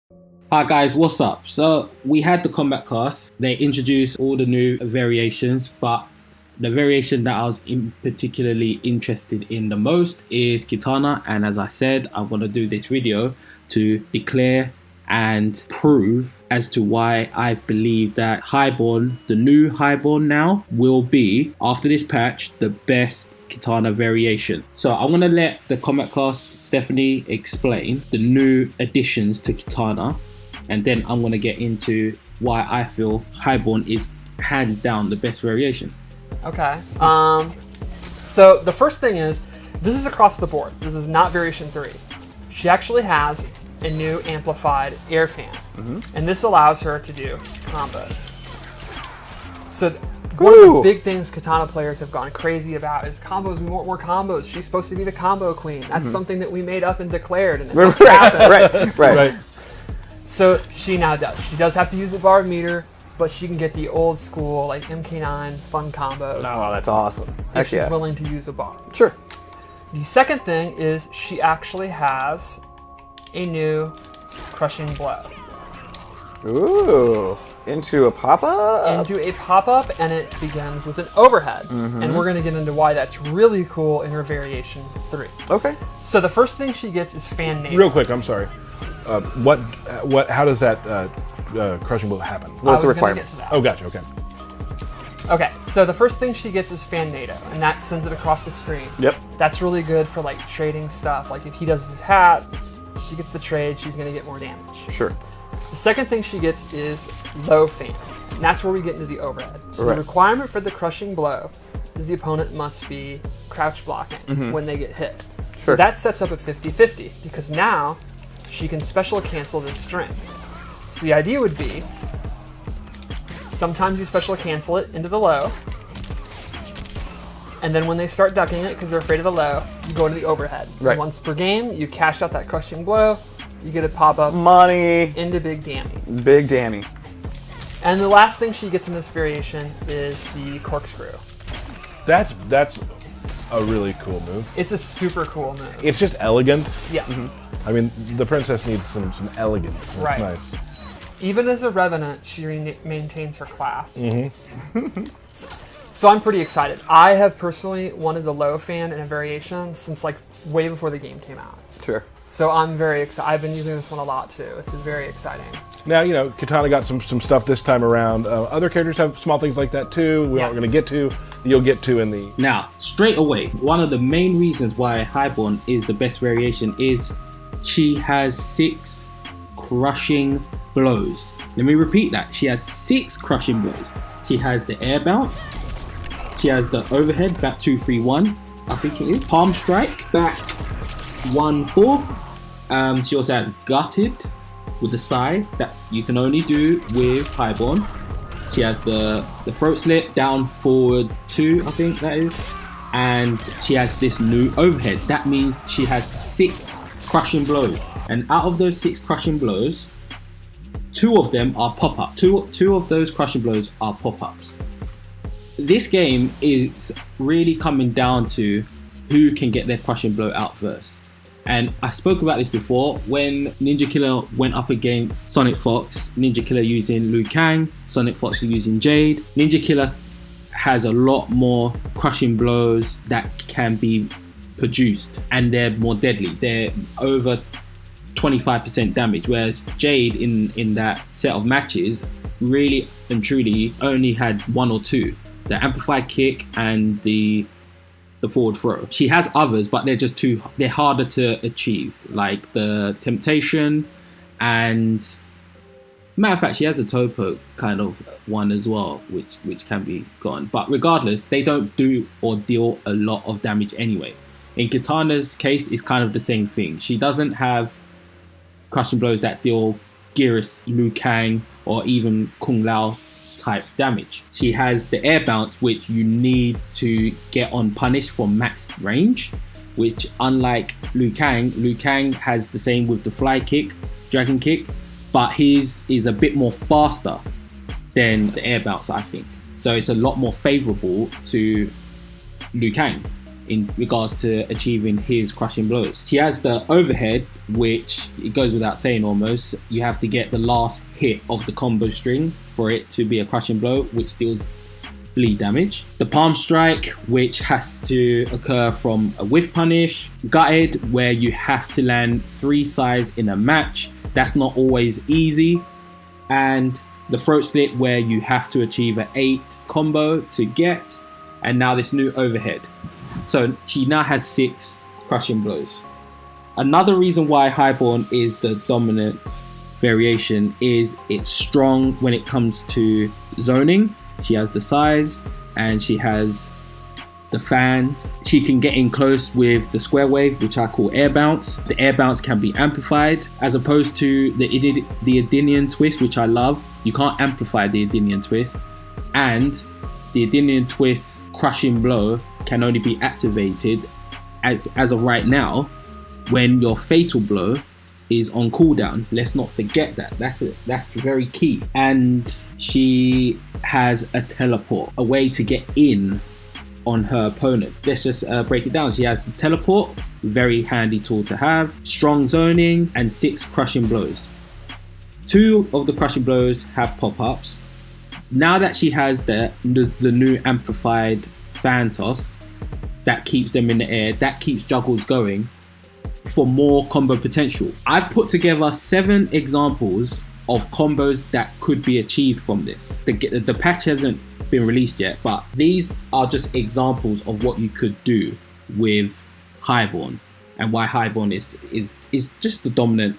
Hi guys, what's up? So we had the combat cast. They introduced all the new variations, but the variation that I was particularly interested in the most is Kitana. And as I said, I'm going to do this video to declare and prove as to why I believe that Highborn, the new Highborn now, will be, after this patch, the best Kitana variation. So I'm going to let the combat cast Stephanie explain the new additions to Kitana, and then I'm going to get into why I feel Highborn is hands down the best variation. Okay. So the first thing is, this is across the board. This is not variation 3. She actually has a new amplified air fan, and this allows her to do combos. So one of the big things Kitana players have gone crazy about is combos. We want more combos. She's supposed to be the combo queen. That's something that we made up and declared, and it just happened. Right. So she now does. She does have to use a bar meter, but she can get the old school, like MK9 fun combos. Oh, that's awesome. If she's willing to use a bar. Sure. The second thing is she actually has a new crushing blow. Ooh. Into a pop-up? Into a pop-up, and it begins with an overhead. And we're going to get into why that's really cool in her variation 3. Okay. So the first thing she gets is fan name. Real quick, I'm sorry. How does that crushing blow happen? What's the requirements? Oh, gotcha. Okay. Okay, so the first thing she gets is fan NATO, and that sends it across the screen. Yep. That's really good for like trading stuff. Like if he does his hat, she gets the trade, she's going to get more damage. Sure. The second thing she gets is low fan. And that's where we get into the overhead. So Right. the requirement for the crushing blow is the opponent must be crouch blocking when they get hit. So Sure. that sets up at 50-50 because now she can special cancel this string. So the idea would be sometimes you special cancel it into the low, and then when they start ducking it because they're afraid of the low, you go into the overhead. Right. And once per game, you cash out that crushing blow, you get a pop-up Money. into big damage. Big dammy. And the last thing she gets in this variation is the corkscrew. That's a really cool move. It's a super cool move. It's just elegant. Yes. I mean, the princess needs some elegance. That's Right. nice. Even as a revenant, she maintains her class. So I'm pretty excited. I have personally wanted the low fan in a variation since like way before the game came out. Sure. So I'm very excited. I've been using this one a lot too. It's very exciting. Now, Kitana got some stuff this time around. Other characters have small things like that too. We aren't going to get to. You'll get to in the... Now, straight away, one of the main reasons why Highborn is the best variation is she has 6 crushing blows. Let me repeat that. She has 6 crushing blows. She has the air bounce. She has the overhead, back 2-3-1, I think it is. Palm strike, back 1-4. She also has gutted with the side that you can only do with Highborn. She has the throat slit, down forward 2, I think that is. And she has this new overhead. That means she has 6 crushing blows. And out of those 6 crushing blows, 2 of them are pop-up. Two of those crushing blows are pop-ups. This game is really coming down to who can get their crushing blow out first. And I spoke about this before when Ninja Killer went up against Sonic Fox. Ninja Killer using Liu Kang, Sonic Fox using Jade. Ninja Killer has a lot more crushing blows that can be produced, and they're more deadly. They're over 25% damage, whereas Jade in that set of matches really and truly only had 1 or 2. The amplified kick and the forward throw. She has others, but they're harder to achieve, like the temptation, and matter of fact, she has a topo kind of one as well, which can be gotten. But regardless, they don't do or deal a lot of damage anyway. In Kitana's case, it's kind of the same thing. She doesn't have crushing blows that deal Geras, Liu Kang, or even Kung Lao type damage. She has the air bounce, which you need to get on punish for max range, which unlike Liu Kang has the same with the fly kick, dragon kick, but his is a bit more faster than the air bounce, I think. So it's a lot more favorable to Liu Kang. in regards to achieving his crushing blows. She has the overhead, which it goes without saying almost. You have to get the last hit of the combo string for it to be a crushing blow, which deals bleed damage. The palm strike, which has to occur from a whiff punish. Gutted, where you have to land 3 sides in a match. That's not always easy. And the throat slit, where you have to achieve an 8 combo to get. And now this new overhead. So she now has 6 crushing blows. Another reason why Highborn is the dominant variation is it's strong when it comes to zoning. She has the size and she has the fans. She can get in close with the square wave, which I call air bounce. The air bounce can be amplified as opposed to the Edenian twist, which I love. You can't amplify the Edenian twist, and the Edenian twist crushing blow can only be activated as of right now when your fatal blow is on cooldown. Let's not forget that. That's very key. And she has a teleport, a way to get in on her opponent. Let's just break it down. She has the teleport, very handy tool to have, strong zoning, and 6 crushing blows. 2 of the crushing blows have pop-ups. Now that she has the new amplified fan toss that keeps them in the air, that keeps juggles going for more combo potential. I've put together 7 examples of combos that could be achieved from this. The patch hasn't been released yet, but these are just examples of what you could do with Highborn and why Highborn is just the dominant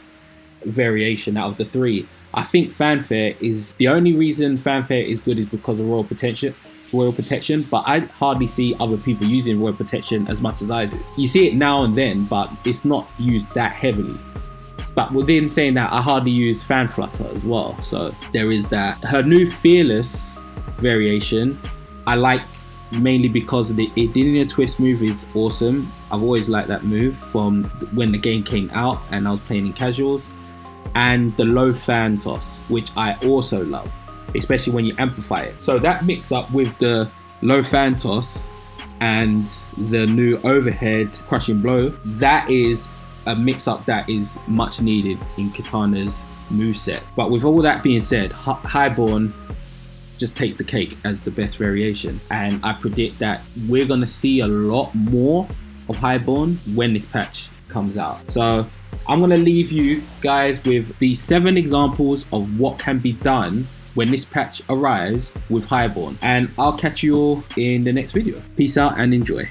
variation out of the 3. I think Fanfare is the only reason Fanfare is good is because of Royal Protection, but I hardly see other people using Royal Protection as much as I do. You see it now and then, but it's not used that heavily. But within saying that, I hardly use Fan Flutter as well, so there is that. Her new Fearless variation, I like mainly because the Edenian twist move is awesome. I've always liked that move from when the game came out and I was playing in casuals. And the low fan toss, which I also love, especially when you amplify it. So that mix up with the low fan toss and the new overhead crushing blow, that is a mix up that is much needed in Kitana's moveset. But with all that being said, Highborn just takes the cake as the best variation, and I predict that we're gonna see a lot more of Highborn when this patch comes out. So I'm gonna leave you guys with the 7 examples of what can be done when this patch arrives with Highborn, and I'll catch you all in the next video. Peace out and enjoy.